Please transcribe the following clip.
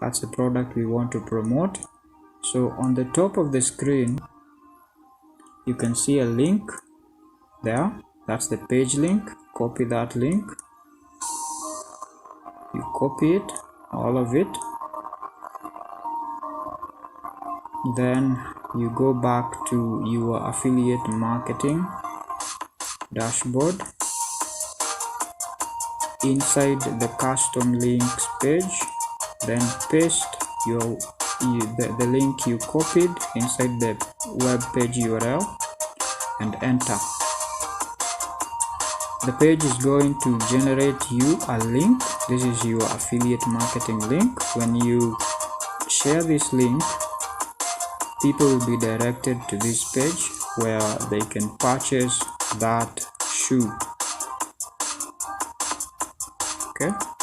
That's the product we want to promote. So on the top of the screen you can see a link there. That's the page link. Copy that link. You copy it, all of it. Then you go back to your affiliate marketing dashboard. Inside the custom links page, then paste the link you copied inside the web page URL and enter. The page is going to generate you a link. This is your affiliate marketing link. When you share this link, people will be directed to this page where they can purchase that shoe. Okay.